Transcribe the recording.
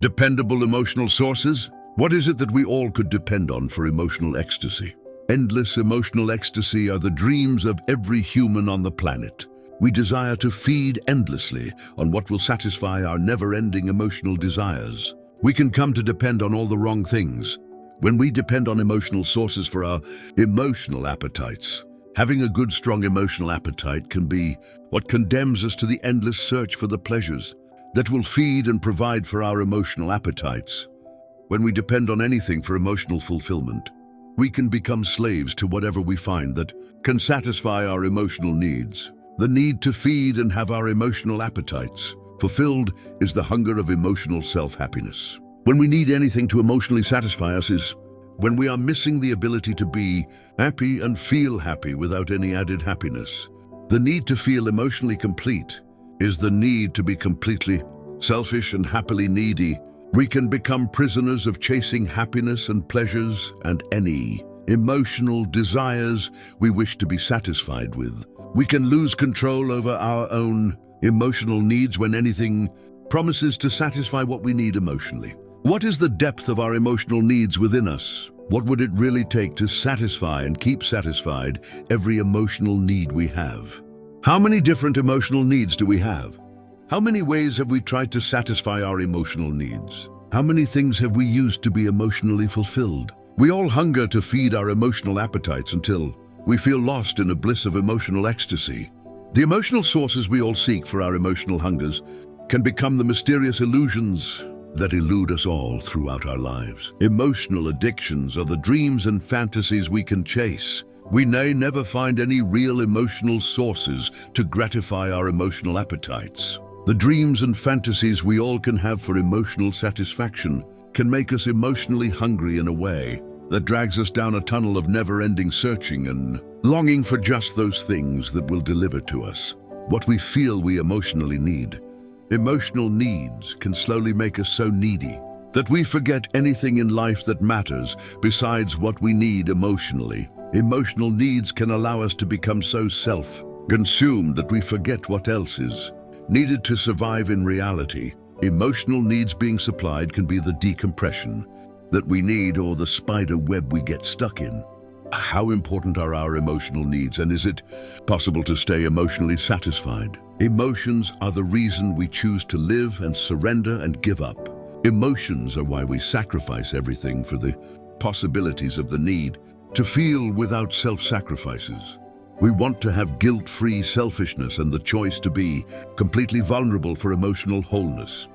Dependable emotional sources? What is it that we all could depend on for emotional ecstasy? Endless emotional ecstasy are the dreams of every human on the planet. We desire to feed endlessly on what will satisfy our never-ending emotional desires. We can come to depend on all the wrong things. When we depend on emotional sources for our emotional appetites, having a good, strong emotional appetite can be what condemns us to the endless search for the pleasures that will feed and provide for our emotional appetites. When we depend on anything for emotional fulfillment, we can become slaves to whatever we find that can satisfy our emotional needs. The need to feed and have our emotional appetites fulfilled is the hunger of emotional self-happiness. When we need anything to emotionally satisfy us is when we are missing the ability to be happy and feel happy without any added happiness. The need to feel emotionally complete is the need to be completely selfish and happily needy. We can become prisoners of chasing happiness and pleasures and any emotional desires we wish to be satisfied with. We can lose control over our own emotional needs when anything promises to satisfy what we need emotionally. What is the depth of our emotional needs within us? What would it really take to satisfy and keep satisfied every emotional need we have? How many different emotional needs do we have? How many ways have we tried to satisfy our emotional needs? How many things have we used to be emotionally fulfilled? We all hunger to feed our emotional appetites until we feel lost in a bliss of emotional ecstasy. The emotional sources we all seek for our emotional hungers can become the mysterious illusions that elude us all throughout our lives. Emotional addictions are the dreams and fantasies we can chase. We may never find any real emotional sources to gratify our emotional appetites. The dreams and fantasies we all can have for emotional satisfaction can make us emotionally hungry in a way that drags us down a tunnel of never-ending searching and longing for just those things that will deliver to us what we feel we emotionally need. Emotional needs can slowly make us so needy that we forget anything in life that matters besides what we need emotionally. Emotional needs can allow us to become so self-consumed that we forget what else is needed to survive in reality. Emotional needs being supplied can be the decompression that we need or the spider web we get stuck in. How important are our emotional needs, and is it possible to stay emotionally satisfied? Emotions are the reason we choose to live and surrender and give up. Emotions are why we sacrifice everything for the possibilities of the need to feel without self-sacrifices. We want to have guilt-free selfishness and the choice to be completely vulnerable for emotional wholeness.